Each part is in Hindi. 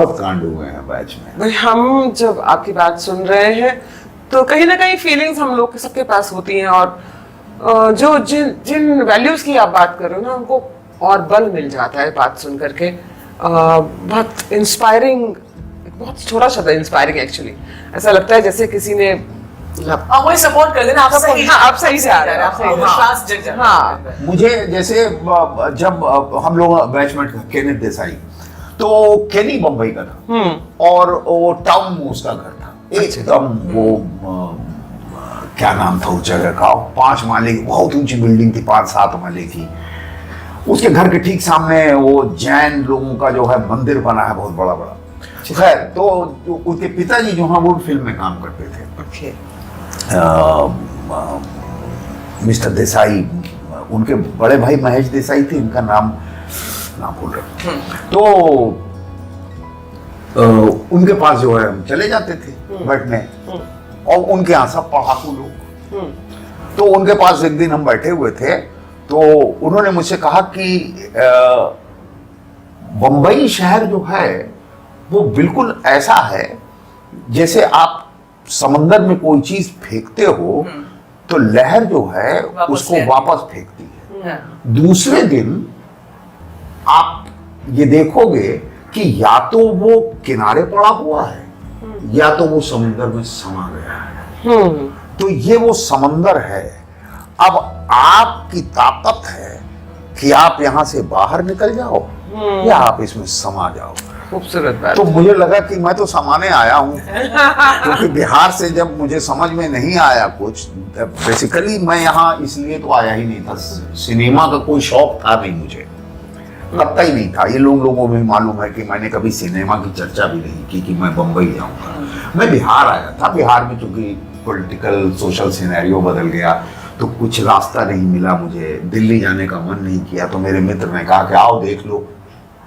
बहुत कांड हुए हैं बैच में। भाई हम जब आपकी बात सुन रहे हैं तो कहीं ना कहीं फीलिंग्स हम लोग के सबके पास होती हैं, और जो जिन वैल्यूज की आप बात कर रहे हो ना, हमको और बल मिल जाता है बात सुन करके। बहुत इंस्पायरिंग, बहुत छोटा शब्द है इंस्पायरिंग एक्चुअली। ऐसा लगता है जैसे किसी ने वही सपोर्ट कर देना, आप सही, हाँ, आप सही से आ रहे हैं, आप सही, विश्वास जग जाता है। हाँ। मुझे जैसे जब हम लोग बैचमेट केनेथ देसाई, तो केनी बम्बई का था और वो टाउन में उसका घर था एकदम, वो क्या नाम था उस जगह का, 5 माले की बहुत ऊंची बिल्डिंग थी, 5-7 माले की। उसके घर के ठीक सामने वो जैन लोगों का जो है मंदिर बना है, बहुत बड़ा बड़ा। खैर, तो उसके पिताजी जो हैं वो फिल्म में काम करते थे। मिस्टर देसाई, उनके बड़े भाई महेश देसाई थे, इनका नाम भूल रहे। तो उनके पास जो है हम चले जाते थे बैठने, और उनके यहाँ सब पढ़ाकू लोग। तो उनके पास एक दिन हम बैठे हुए थे, तो उन्होंने मुझसे कहा कि बंबई शहर जो है वो बिल्कुल ऐसा है जैसे आप समंदर में कोई चीज फेंकते हो तो लहर जो है उसको वापस फेंकती है। दूसरे दिन आप ये देखोगे कि या तो वो किनारे पड़ा हुआ है या तो वो समुद्र में समा गया है। तो ये वो समंदर है। अब आपकी ताकत है कि आप यहां से बाहर निकल जाओ या आप इसमें समा जाओ। खूबसूरत बात। तो मुझे लगा कि मैं तो समाने आया हूँ, क्योंकि बिहार से जब मुझे समझ में नहीं आया कुछ, बेसिकली मैं यहाँ इसलिए तो आया ही नहीं था, सिनेमा का कोई शौक था नहीं मुझे, पता ही नहीं था। ये लोगों को भी मालूम है कि मैंने कभी सिनेमा की चर्चा भी नहीं की कि मैं बम्बई जाऊंगा। मैं बिहार आया था, बिहार में चूंकि पॉलिटिकल सोशल सिनेरियो बदल गया तो कुछ रास्ता नहीं मिला मुझे, दिल्ली जाने का मन नहीं किया, तो मेरे मित्र ने कहा कि आओ देख लो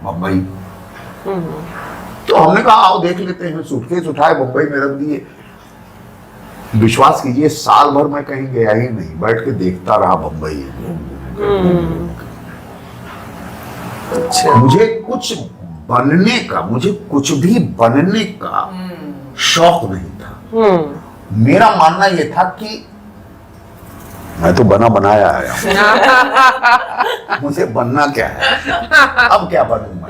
बम्बई। तो हमने कहा आओ देख लेते हैं, सूटकेस उठाए बम्बई में रख दिए। विश्वास कीजिए साल भर मैं कहीं गया ही नहीं, बैठ के देखता रहा बम्बई। अच्छा। मुझे कुछ बनने का, मुझे कुछ भी बनने का शौक नहीं था। मेरा मानना यह था कि मैं तो बना बनाया आया हूं, मुझे बनना क्या है, अब क्या बनूं मैं।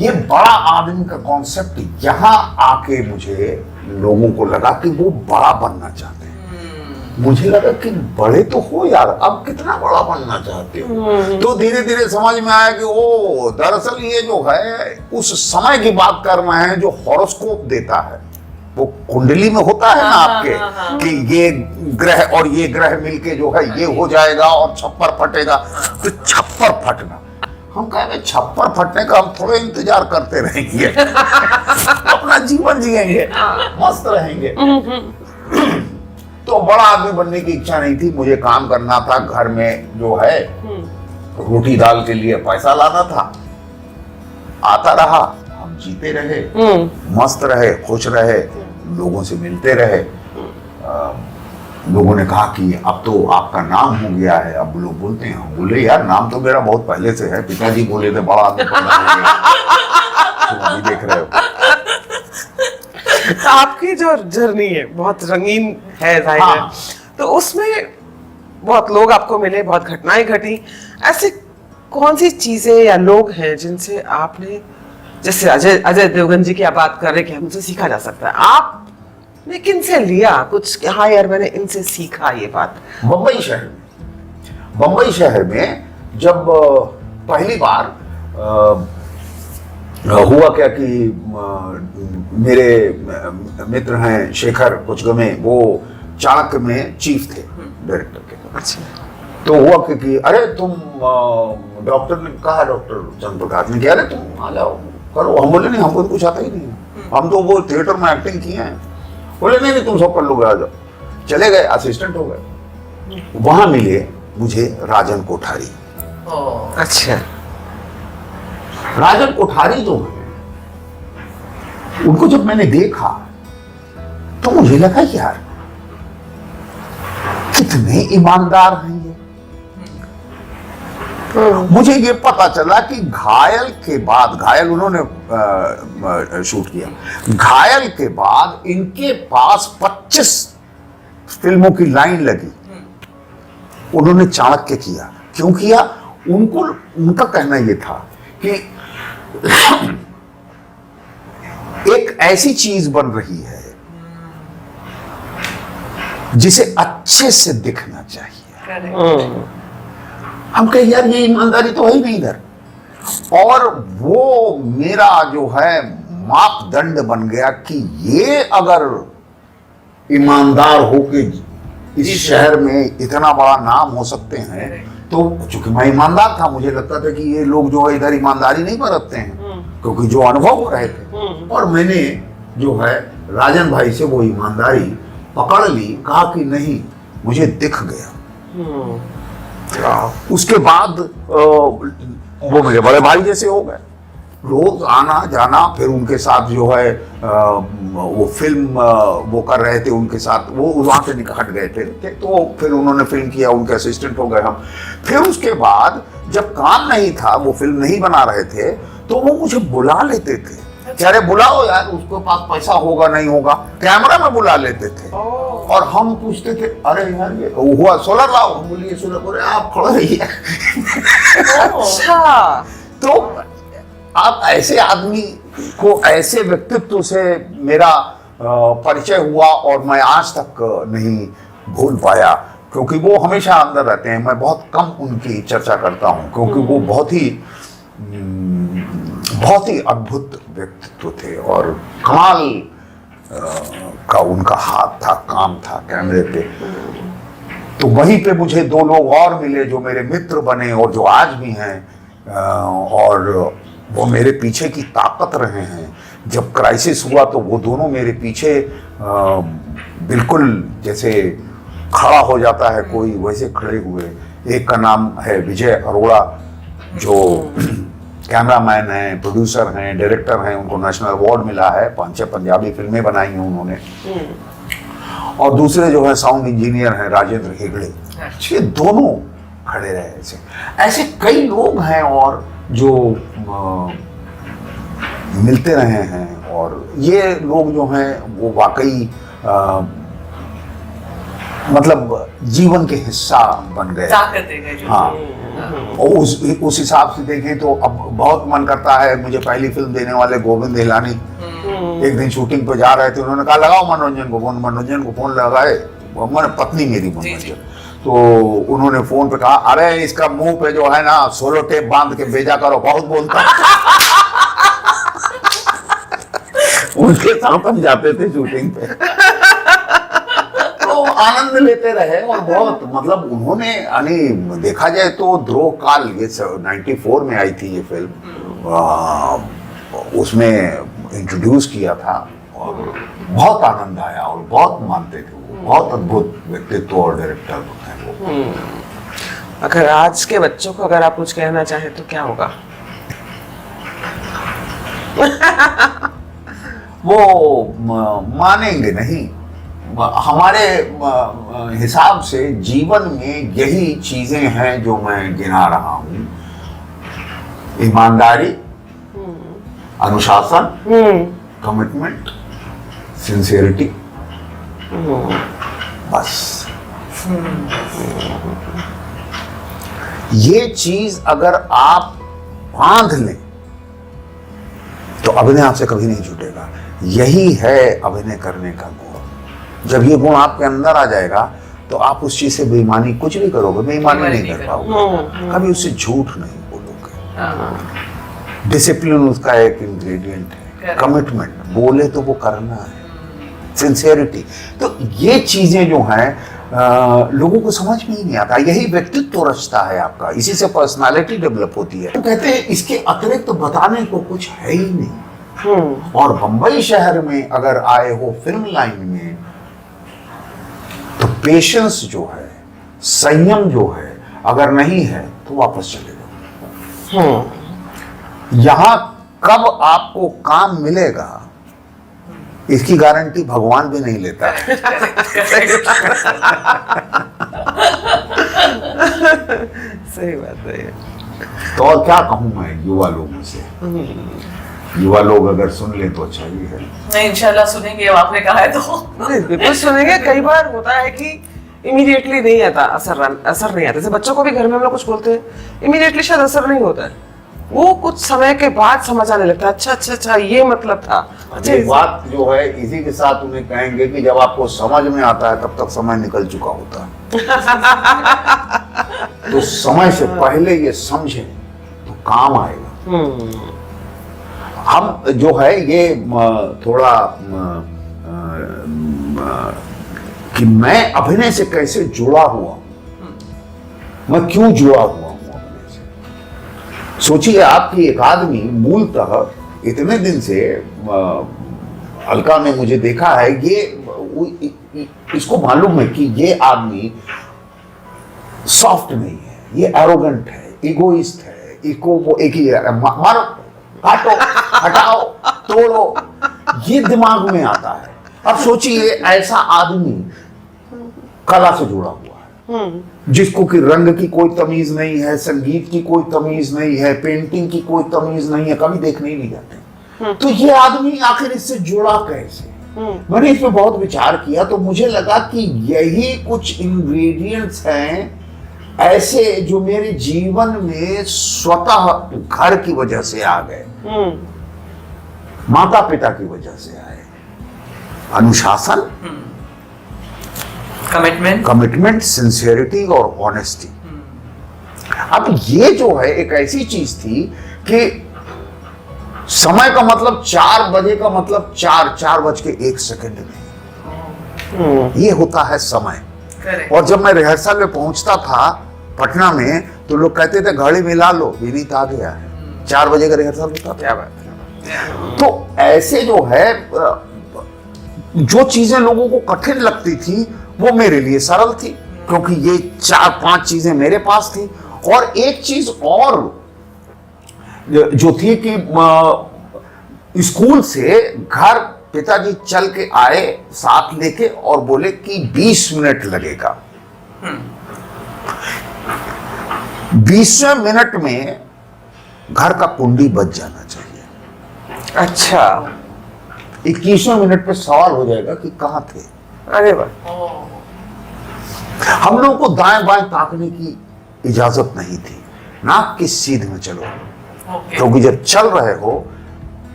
ये बड़ा आदमी का कॉन्सेप्ट यहाँ आके मुझे लोगों को लगा कि वो बड़ा बनना चाहते हैं। मुझे लगा कि बड़े तो हो यार, अब कितना बड़ा बनना चाहते हो। तो धीरे धीरे समझ में आया कि ओ दरअसल ये जो है उस समय की बात कर रहे हैं जो हॉरोस्कोप देता है, वो कुंडली में होता है ना आपके, कि ये ग्रह और ये ग्रह मिलके जो है ये हो जाएगा और छप्पर फटेगा। तो छप्पर फटना, हम कहेंगे छप्पर फटने का हम थोड़े इंतजार करते रहेंगे, अपना जीवन जिएंगे, मस्त रहेंगे। तो बड़ा आदमी बनने की इच्छा नहीं थी, मुझे काम करना था, घर में जो है रोटी दाल के लिए पैसा लाना था। आता रहा, हम जीते रहे, मस्त रहे, खुश रहे, लोगों से मिलते रहे। लोगों ने कहा कि अब तो आपका नाम हो गया है। अब लोग बोलते हैं, बोले यार नाम तो मेरा बहुत पहले से है, पिताजी बोले थे बड़ा आदमी बनना है, तो अभी देख रहे हो। तो आपकी जो जर्नी है बहुत रंगीन है जाहिर है। हाँ। तो उसमें बहुत लोग आपको मिले, बहुत घटनाएं घटी। ऐसे कौन सी चीजें या लोग हैं जिनसे आपने, जैसे अजय देवगन जी की आप बात कर रहे हैं कि हमसे सीखा जा सकता है, आपने किन से लिया कुछ, हाँ यार मैंने इनसे सीखा ये बात? बम्बई शहर में जब पहली बार हुआ क्या कि मेरे मित्र हैं शेखर कुचगमे, वो चाणक्य में चीफ थे डायरेक्टर के। अच्छा। तो हुआ कि अरे तुम डॉक्टर ने कहा, डॉक्टर चंद्र प्रकाश ने कहा अरे तुम आ जाओ करो। हम बोले नहीं, हमको तो कुछ आता ही नहीं, हम तो वो थिएटर में एक्टिंग किए हैं। बोले नहीं तुम सब कर लोगे, आ जाओ। चले गए, असिस्टेंट हो गए। वहां मिले मुझे राजन कोठारी। अच्छा। राजन कोठारी जो है, उनको जब मैंने देखा तो मुझे लगा यार कितने ईमानदार हैं ये, मुझे ये पता चला कि घायल के बाद, घायल उन्होंने शूट किया, घायल के बाद इनके पास 25 फिल्मों की लाइन लगी। उन्होंने चाणक्य किया। क्यों किया? उनका कहना यह था कि एक ऐसी चीज बन रही है जिसे अच्छे से दिखना चाहिए। हम कहे यार ये ईमानदारी तो है ही नहीं इधर। और वो मेरा जो है मापदंड बन गया कि ये अगर ईमानदार होके इस शहर में इतना बड़ा नाम हो सकते हैं, तो चूंकि मैं ईमानदार था, मुझे लगता था कि ये लोग जो है इधर ईमानदारी नहीं बरतते हैं, क्योंकि जो अनुभव हो रहे थे। और मैंने जो है राजन भाई से वो ईमानदारी पकड़ ली, कहा कि नहीं, मुझे दिख गया। उसके बाद वो मेरे बड़े भाई जैसे हो गए, रोज आना जाना। फिर उनके साथ जो है वो फिल्म वो कर रहे थे, उनके साथ वो वहां से हट गए थे, तो फिर उन्होंने फिल्म किया, उनके असिस्टेंट हो गए हम। फिर उसके बाद जब काम नहीं था, वो फिल्म नहीं बना रहे थे, तो वो मुझे बुला लेते थे। अरे बुलाओ यार, उसके पास पैसा होगा नहीं होगा, कैमरा में बुला लेते थे। और हम पूछते थे, अरे यार ये हुआ सोलर लाओ, हम बोलिए सोलर, बोले आप खड़े रहिए। अच्छा। तो आप ऐसे आदमी को, ऐसे व्यक्तित्व से मेरा परिचय हुआ और मैं आज तक नहीं भूल पाया, क्योंकि वो हमेशा अंदर रहते हैं। मैं बहुत कम उनकी चर्चा करता हूँ, क्योंकि वो बहुत ही अद्भुत व्यक्तित्व थे और कमाल का उनका हाथ था, काम था कैमरे पे। तो वहीं पे मुझे 2 लोग और मिले जो मेरे मित्र बने और जो आज भी हैं, और वो मेरे पीछे की ताकत रहे हैं। जब क्राइसिस हुआ तो वो दोनों मेरे पीछे बिल्कुल जैसे खड़ा हो जाता है कोई, वैसे खड़े हुए। एक का नाम है विजय अरोड़ा, जो कैमरामैन हैं, प्रोड्यूसर हैं, डायरेक्टर हैं, उनको नेशनल अवार्ड मिला है, 5-6 पंजाबी फिल्में बनाई हैं उन्होंने। और दूसरे जो है साउंड इंजीनियर हैं राजेंद्र हेगड़े। ये दोनों खड़े रहे। ऐसे कई लोग हैं और जो मिलते रहे हैं, और ये लोग जो हैं वो वाकई मतलब जीवन के हिस्सा बन गए। हाँ, और उस हिसाब से देखें तो अब बहुत मन करता है। मुझे पहली फिल्म देने वाले गोविंद हिलानी एक दिन शूटिंग पे जा रहे थे, उन्होंने कहा लगाओ मनोरंजन को फोन लगाए, पत्नी मेरी मनोरंजन, तो उन्होंने फोन पे कहा, अरे इसका मुंह पे जो है ना सोलो टेप बांध के भेजा करो, बहुत बोलता है। उनके साथ हम जाते थे शूटिंग पे, तो आनंद लेते रहे। और बहुत मतलब उन्होंने, यानी देखा जाए तो द्रोह काल, ये 94 में आई थी ये फिल्म, उसमें इंट्रोड्यूस किया था और बहुत आनंद आया और बहुत मानते थे वो। बहुत अद्भुत व्यक्तित्व और डायरेक्टर हैं वो। अगर आज के बच्चों को अगर आप कुछ कहना चाहें तो क्या होगा? वो मानेंगे नहीं। हमारे हिसाब से जीवन में यही चीजें हैं जो मैं गिना रहा हूँ: ईमानदारी, अनुशासन, कमिटमेंट, सिंसियरिटी, बस। ये चीज अगर आप बांध लें तो अभिनय आपसे कभी नहीं छूटेगा। यही है अभिनय करने का गुण। जब ये गुण आपके अंदर आ जाएगा तो आप उस चीज से बेईमानी, कुछ भी करोगे बेईमानी नहीं कर पाओगे, कभी उससे झूठ नहीं बोलोगे। डिसिप्लिन उसका एक इंग्रेडिएंट है, कमिटमेंट, बोले तो वो करना है, सिंसियरिटी। तो ये चीजें जो हैं लोगों को समझ में ही नहीं आता। यही व्यक्तित्व रचता है आपका, इसी से पर्सनालिटी डेवलप होती है। तो कहते हैं इसके अतिरिक्त बताने को कुछ है ही नहीं। और बंबई शहर में अगर आए हो फिल्म लाइन में, तो पेशेंस जो है, संयम जो है, अगर नहीं है तो वापस चले जाओ। यहां कब आपको काम मिलेगा इसकी गारंटी भगवान भी नहीं लेता है। सही बात है। तो और क्या कहूँ मैं युवा लोगों से, युवा लोग अगर सुन ले तो अच्छा ही है। नहीं, इंशाल्लाह सुनेंगे, अब आपने कहा है तो। बिल्कुल सुनेंगे। कई बार होता है कि इमीडिएटली नहीं आता असर नहीं आता। जैसे बच्चों को भी घर में हम लोग कुछ बोलते हैं, इमीडिएटली शायद असर नहीं होता है, वो कुछ समय के बाद समझ आने लगता है, अच्छा ये मतलब था। अच्छा, एक बात जो है इसी के साथ उन्हें कहेंगे कि जब आपको समझ में आता है तब तक समय निकल चुका होता है। तो समय से पहले ये समझे तो काम आएगा। हम जो है ये थोड़ा कि मैं अभिनय से कैसे जुड़ा हुआ हूं, मैं क्यों जुड़ा हुआ हूं अभिनय से। सोचिए आपकी एक आदमी मूलतः इतने दिन से अलका ने मुझे देखा है, ये इसको मालूम है कि ये आदमी सॉफ्ट नहीं है, ये एरोगेंट है, इगोइस्ट है, इसको वो एक ही मारो काटो हटाओ तोड़ो, ये दिमाग में आता है। अब सोचिए ऐसा आदमी कला से जुड़ा हुआ है, जिसको कि रंग की कोई तमीज नहीं है, संगीत की कोई तमीज नहीं है, पेंटिंग की कोई तमीज नहीं है, कभी देखने ही नहीं जाते। तो ये आदमी आखिर इससे जुड़ा कैसे? मैंने इस पे बहुत विचार किया तो मुझे लगा कि यही कुछ इंग्रेडिएंट्स हैं ऐसे जो मेरे जीवन में स्वतः घर की वजह से आ गए, माता पिता की वजह से आए। अनुशासन, कमिटमेंट, सिंसियरिटी और ऑनेस्टी। अब ये जो है एक ऐसी चीज थी कि समय का मतलब 4 बजे का मतलब 4:04 नहीं, ये होता है समय। और जब मैं रिहर्सल में पहुंचता था पटना में तो लोग कहते थे घड़ी मिला लो, विनीत आ गया है। 4 बजे का रिहर्सल होता था। क्या बात है। तो ऐसे जो है जो चीजें लोगों को कठिन लगती थी वो मेरे लिए सरल थी, क्योंकि ये 4-5 चीजें मेरे पास थी। और एक चीज और जो थी कि स्कूल से घर पिताजी चल के आए साथ लेके और बोले कि 20 मिनट लगेगा। 20वें मिनट में घर का कुंडी बज जाना चाहिए। अच्छा, 21वें मिनट पे सवाल हो जाएगा कि कहां थे। अरे वाह। हम लोगों को दाएं बाएं ताकने की इजाजत नहीं थी, नाक की सीध में चलो, क्योंकि जब चल रहे हो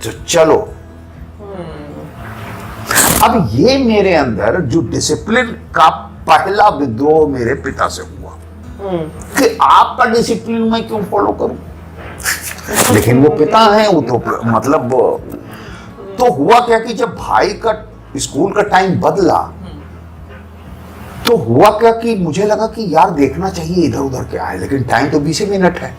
तो चलो। अब ये मेरे अंदर जो डिसिप्लिन का पहला विद्रोह मेरे पिता से हुआ कि आपका डिसिप्लिन मैं क्यों फॉलो करूं। लेकिन वो पिता है, वो तो मतलब तो हुआ क्या कि जब भाई का स्कूल का टाइम बदला तो हुआ क्या कि मुझे लगा कि यार देखना चाहिए इधर उधर क्या है, लेकिन टाइम तो 20 मिनट है।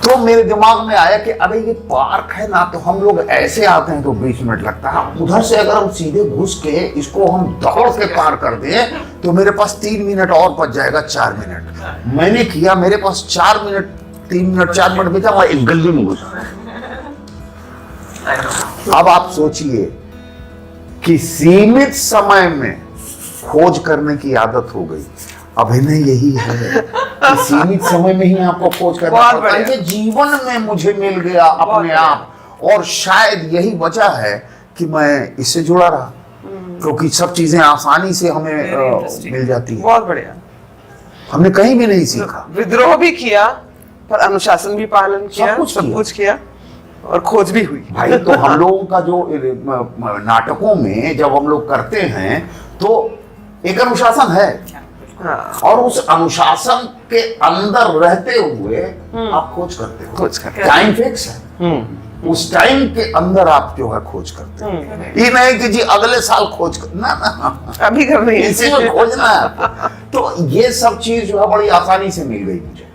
तो मेरे दिमाग में आया कि अरे ये पार्क है ना, तो हम लोग ऐसे आते हैं तो 20 मिनट लगता है, उधर से अगर हम सीधे घुस के इसको हम दौड़ के पार कर दें तो मेरे पास 3 मिनट और बच जाएगा, 4 मिनट। मैंने किया, मेरे पास 4 मिनट 3 मिनट 4 मिनट बचा, मैं एक गली में घुसा। अब आप सोचिए कि सीमित समय में खोज करने की आदत हो गई। अभिनय यही है कि सीमित समय में ही आपको खोज करना पड़ता है। ये जीवन में मुझे मिल गया अपने आप, और शायद यही वजह है कि मैं इससे जुड़ा रहा, क्योंकि सब चीजें आसानी से हमें मिल जाती है। बहुत बढ़िया। हमने कहीं भी नहीं सीखा, विद्रोह भी किया पर अनुशासन भी पालन किया, सब कुछ किया और खोज भी हुई। भाई तो हम लोगों का जो नाटकों में जब हम लोग करते हैं तो एक अनुशासन है, और उस अनुशासन के अंदर रहते हुए आप खोज करते हो। टाइम फिक्स है, उस टाइम के अंदर आप जो है खोज करते हो। ये नहीं कि जी अगले साल खोज कर, ना अभी करनी है, इसी में खोजना है। तो ये सब चीज जो है बड़ी आसानी से मिल गई मुझे,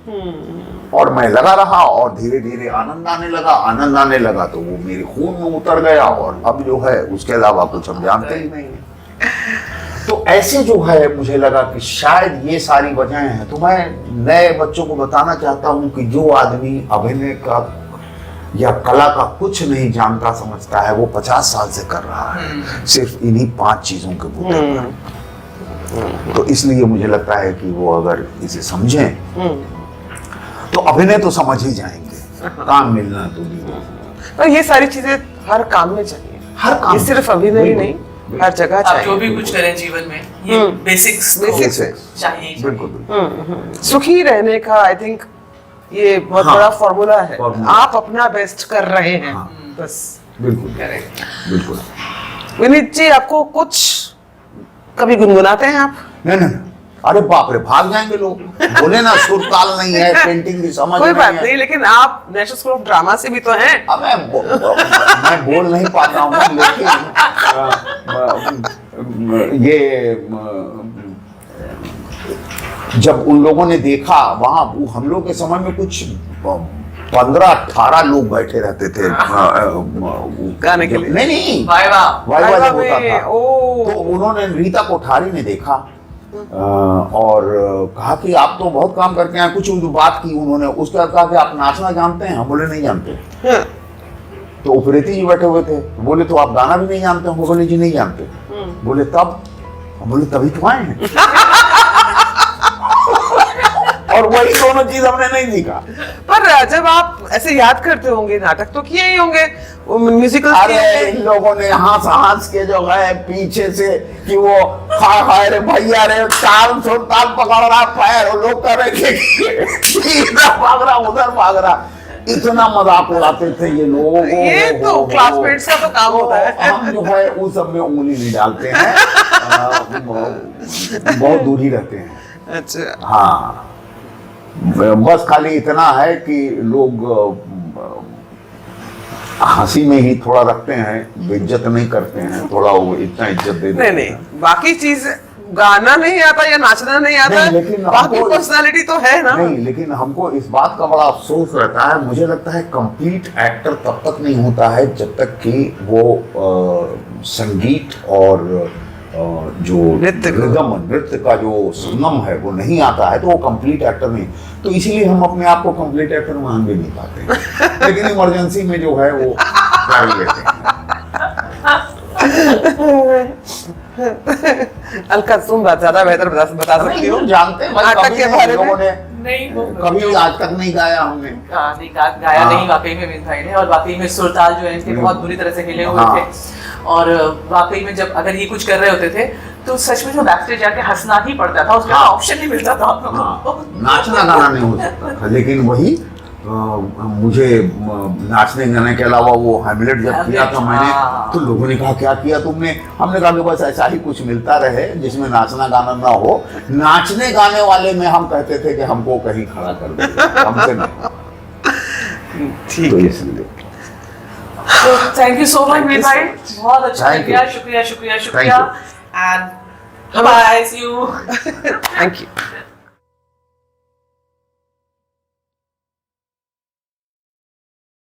और मैं लगा रहा और धीरे धीरे आनंद आने लगा तो वो मेरे खून में उतर गया, और अब जो है उसके अलावा कुछ हम जानते ही नहीं। तो ऐसे जो है मुझे लगा कि शायद ये सारी वजहें हैं। तो मैं नए बच्चों को बताना चाहता हूं कि जो आदमी अभिनय का या कला का कुछ नहीं जानता समझता है, वो 50 साल से कर रहा है सिर्फ इन्हीं 5 चीजों के बूते पर। तो इसलिए मुझे लगता है कि वो अगर इसे समझें तो अभिनय तो समझ ही जाएंगे, काम मिलना तो नहीं। और ये सारी चीजें हर काम में चाहिए, हर काम ये सिर्फ अभिनय ही नहीं, हर जगह आप जो चाहिए। भी कुछ करें जीवन में ये बेसिक्स चाहिए। बिल्कुल सुखी रहने का आई थिंक ये बहुत हाँ, बड़ा फॉर्मूला है। फॉर्मूला। आप अपना बेस्ट कर रहे हैं, हाँ। बस। बिल्कुल करेक्ट। बिल्कुल। विनीत जी, आपको कुछ कभी गुनगुनाते हैं आप? नहीं, अरे बाप रे, भाग जाएंगे लोग, बोले ना सुर ताल नहीं है, पेंटिंग की समझ कोई बात है। नहीं, लेकिन आप नेशनल स्कूल ऑफ ड्रामा से भी तो हैं। अब मैं बोल नहीं पाता हूँ, लेकिन जब उन लोगों ने देखा वहां, हम लोग के समय में कुछ 15-18 लोग बैठे रहते थे गाने के लिए? नहीं वाइवा वाइवा जब में, होता था, ओ। तो उन्होंने रीता कोठारी ने देखा और कहा कि आप तो बहुत काम करके हैं, कुछ बात की उन्होंने। उसके बाद कहा कि आप नाचना जानते हैं? हम बोले नहीं जानते। हाँ। तो उपरेती जी बैठे हुए थे, बोले तो आप गाना भी नहीं जानते? हम बोले जी नहीं जानते। बोले तब? हम बोले तभी तो आए हैं। और वही दोनों चीज हमने नहीं सीखा। पर जब आप ऐसे याद करते होंगे, नाटक तो किए ही होंगे, म्यूजिकल अरे इन लोगों ने हंस के जो है पीछे से कि वो हाय रे भैया रे, ताल सुर ताल पकड़ रहा पैर, और लोग कर रहे थे इधर भाग रहा उधर भाग रहा। इतना मजाक उड़ाते थे ये लोग। ये तो क्लासमेट्स का तो काम होता है। हम जो है उन सब में उंगली नहीं डालते हैं, बहुत दूर ही रहते हैं। अच्छा। हाँ, बस खाली इतना है कि लोग हंसी में ही थोड़ा रखते हैं, इज्जत नहीं करते हैं, थोड़ा वो इतना इज्जत दे देते नहीं, बाकी चीज, गाना नहीं आता या नाचना नहीं आता, नहीं, लेकिन बाकी हमको- पर्सनालिटी तो है ना। नहीं, लेकिन हमको इस बात का बड़ा अफसोस रहता है। मुझे लगता है कंप्लीट एक्टर तब तक नहीं होता है जब तक कि वो संगीत और जो नृत्य का जो संगम है वो नहीं आता है, तो वो कंप्लीट एक्टर नहीं। तो इसीलिए हम अपने आप को कंप्लीट एक्टर मान भी नहीं पाते, लेकिन इमरजेंसी में जो है वो कर लेते हैं। अलका, तुम बात ज्यादा बेहतर बता सकती हो जानते हैं नाटक के बारे में। लोगों ने नहीं, वो कभी आज तक नहीं गाया हमने। गाया नहीं वाकई में विनीत भाई ने, और वाकई में सुरताल जो है इनके बहुत बुरी तरह से हिले हुए हाँ। थे। और वाकई में जब अगर ये कुछ कर रहे होते थे तो सच में जो बैक स्टेज जाके हंसना ही पड़ता था, उसका ऑप्शन नहीं मिलता था हम लोगों को। नाचना गाना नहीं हो सकता था, लेकिन वही मुझे नाचने गाने के अलावा वो हैमलेट जब किया था मैंने, तो लोगों ने कहा क्या किया तुमने? हमने कहा कि बस ऐसा ही कुछ मिलता रहे जिसमें नाचना गाना ना हो। नाचने गाने वाले में हम कहते थे कि हमको कहीं खड़ा कर दो, हमसे नहीं। ठीक तो है। इसलिए thank you so much Vineet भाई, बहुत अच्छा Thank लगा। you. शुक्रिया शुक्रिया Thank शुक्रिया। you. And bye, see you. Thank you.